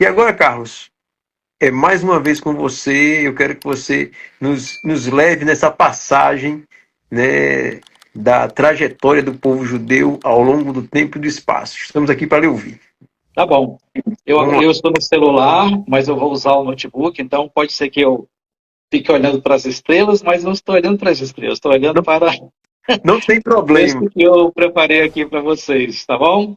E agora, Carlos, mais uma vez com você, eu quero que você nos leve nessa passagem, né, da trajetória do povo judeu ao longo do tempo e do espaço. Estamos aqui para lhe ouvir. Tá bom. Vamos lá. Eu estou no celular, mas eu vou usar o notebook, então pode ser que eu fique olhando para as estrelas, mas não estou olhando para as estrelas, estou olhando Não, para não tem o texto problema, que eu preparei aqui para vocês, tá bom?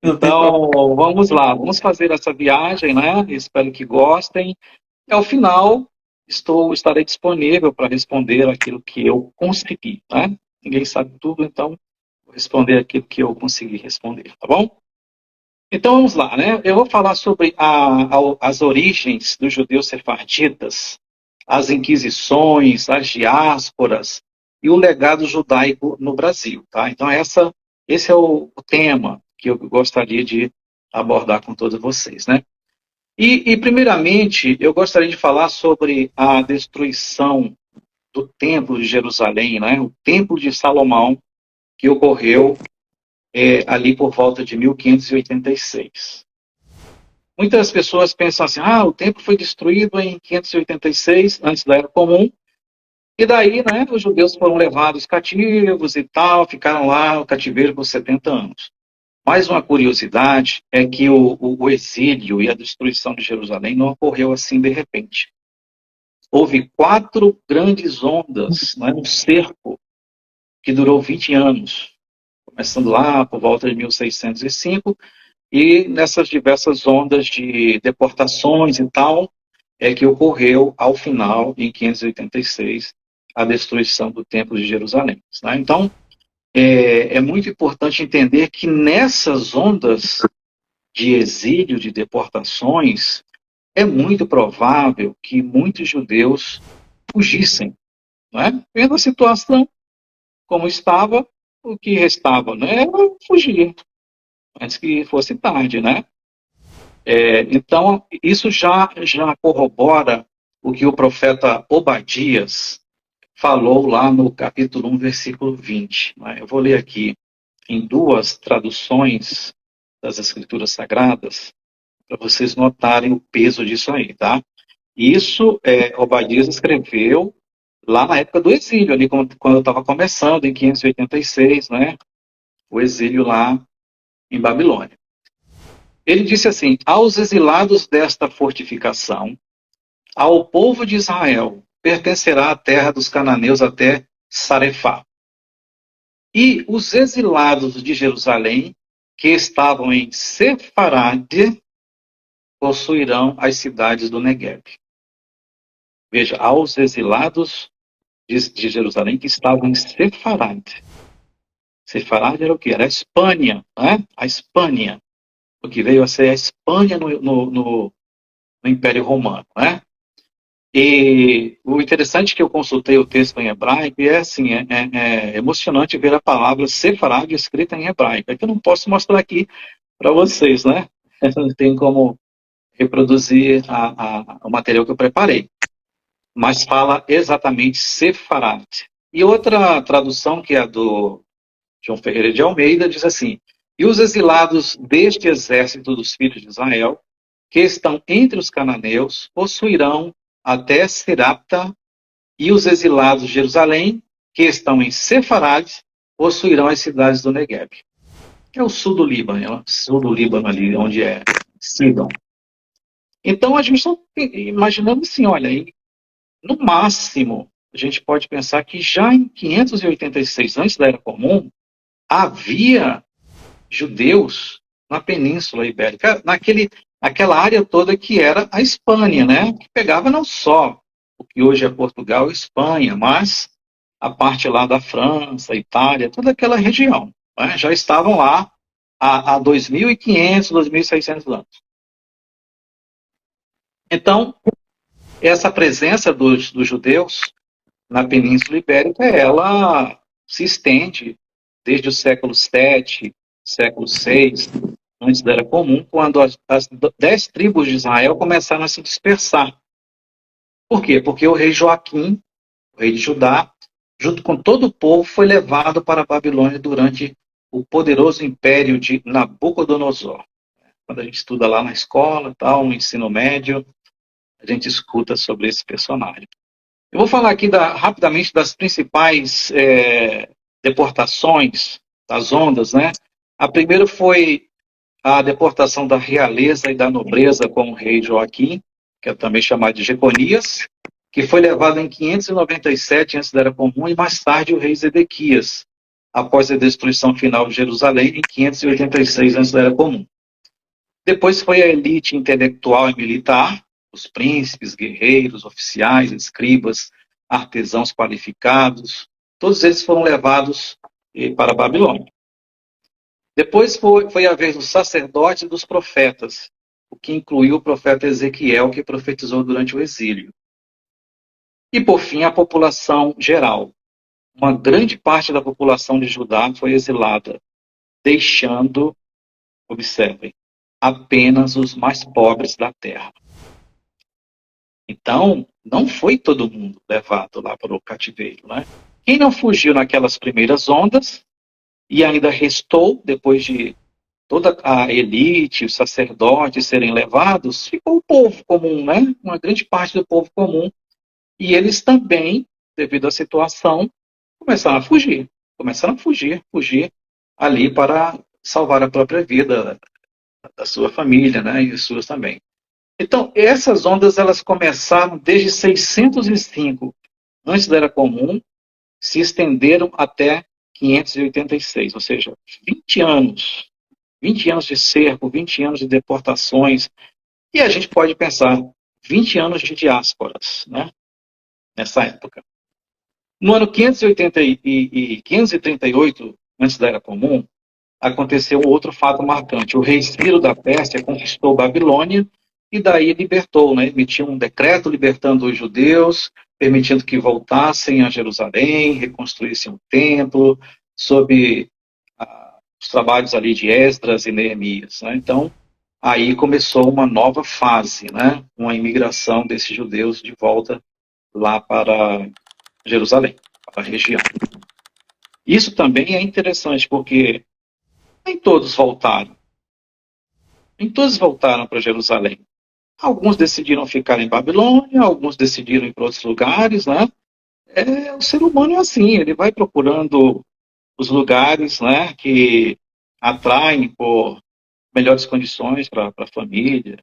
não tem problema. Então, vamos lá, vamos fazer essa viagem, né? Espero que gostem. Ao final, estarei disponível para responder aquilo que eu consegui, né? Ninguém sabe tudo, então vou responder aquilo que eu consegui responder, tá bom? Então vamos lá, né? Eu vou falar sobre as origens dos judeus sefarditas, as inquisições, as diásporas e o legado judaico no Brasil, tá? Então esse é o tema que eu gostaria de abordar com todos vocês, né? Primeiramente, eu gostaria de falar sobre a destruição do Templo de Jerusalém, né? O Templo de Salomão, que ocorreu ali por volta de 1586. Muitas pessoas pensam assim, o templo foi destruído em 586, antes da Era Comum, e daí, né, os judeus foram levados cativos e tal, ficaram lá no cativeiro por 70 anos. Mais uma curiosidade é que o exílio e a destruição de Jerusalém não ocorreu assim de repente. Houve 4 grandes ondas, né, um cerco que durou 20 anos, começando lá por volta de 1605, e nessas diversas ondas de deportações e tal, é que ocorreu, ao final, em 586, a destruição do Templo de Jerusalém. Tá? Então, é muito importante entender que nessas ondas de exílio, de deportações, é muito provável que muitos judeus fugissem. Não é? Vendo a situação como estava, o que restava, né, era fugir, antes que fosse tarde, né? Então, isso já corrobora o que o profeta Obadias falou lá no capítulo 1, versículo 20. Né? Eu vou ler aqui em 2 traduções das Escrituras Sagradas, para vocês notarem o peso disso aí, tá? Isso, Obadias escreveu lá na época do exílio, ali quando eu estava começando, em 586, né? O exílio lá em Babilônia. Ele disse assim: aos exilados desta fortificação, ao povo de Israel, pertencerá a terra dos cananeus até Sarefá. E os exilados de Jerusalém, que estavam em Sefarade, possuirão as cidades do Negueb. Veja, aos exilados de Jerusalém que estavam em Sefarade. Sefarade era o quê? Era a Espanha, né? A Espanha. O que veio a ser a Espanha no Império Romano, né? E o interessante é que eu consultei o texto em hebraico e é assim, é emocionante ver a palavra sefarade escrita em hebraico. É que eu não posso mostrar aqui para vocês, né? Eu não tenho como reproduzir o material que eu preparei. Mas fala exatamente sefarad. E outra tradução, que é a do João Ferreira de Almeida, diz assim: e os exilados deste exército dos filhos de Israel, que estão entre os cananeus, possuirão até Serapta, e os exilados de Jerusalém, que estão em Sefarad, possuirão as cidades do Negueb, que é o sul do Líbano, ali, onde é Sidom. Então a gente está imaginando assim, olha, no máximo, a gente pode pensar que já em 586, antes da Era Comum, havia judeus na Península Ibérica, naquela área toda que era a Espanha, né? Que pegava não só o que hoje é Portugal e Espanha, mas a parte lá da França, Itália, toda aquela região. Né? Já estavam lá há 2.500, 2.600 anos. Então, essa presença dos judeus na Península Ibérica, ela se estende desde o século VII, século VI, antes da Era Comum, quando as 10 tribos de Israel começaram a se dispersar. Por quê? Porque o rei Joaquim, o rei de Judá, junto com todo o povo, foi levado para a Babilônia durante o poderoso império de Nabucodonosor. Quando a gente estuda lá na escola, tal, no ensino médio, a gente escuta sobre esse personagem. Eu vou falar aqui rapidamente das principais deportações, das ondas, né? A primeira foi a deportação da realeza e da nobreza com o rei Joaquim, que é também chamado de Jeconias, que foi levado em 597 antes da Era Comum, e mais tarde o rei Zedequias, após a destruição final de Jerusalém, em 586 antes da Era Comum. Depois foi a elite intelectual e militar, os príncipes, guerreiros, oficiais, escribas, artesãos qualificados, todos eles foram levados para a Babilônia. Depois foi a vez dos sacerdotes e dos profetas, o que incluiu o profeta Ezequiel, que profetizou durante o exílio. E, por fim, a população geral. Uma grande parte da população de Judá foi exilada, deixando, observem, apenas os mais pobres da terra. Então, não foi todo mundo levado lá para o cativeiro, né? Quem não fugiu naquelas primeiras ondas, e ainda restou, depois de toda a elite, os sacerdotes serem levados, ficou o povo comum, né? Uma grande parte do povo comum. E eles também, devido à situação, fugir ali para salvar a própria vida da sua família, né? E as suas também. Então, essas ondas elas começaram desde 605 antes da Era Comum, se estenderam até 586, ou seja, 20 anos. 20 anos de cerco, 20 anos de deportações. E a gente pode pensar 20 anos de diásporas, né? Nessa época. No ano 538 antes da Era Comum, aconteceu um outro fato marcante. O rei Ciro da Pérsia conquistou Babilônia e daí libertou, né? Emitiu um decreto libertando os judeus, permitindo que voltassem a Jerusalém, reconstruíssem o templo, sob os trabalhos ali de Esdras e Neemias, né? Então, aí começou uma nova fase, né? Uma imigração desses judeus de volta lá para Jerusalém, para a região. Isso também é interessante, porque nem todos voltaram. Nem todos voltaram para Jerusalém. Alguns decidiram ficar em Babilônia, alguns decidiram ir para outros lugares, né? O ser humano é assim, ele vai procurando os lugares, né, que atraem por melhores condições para a família,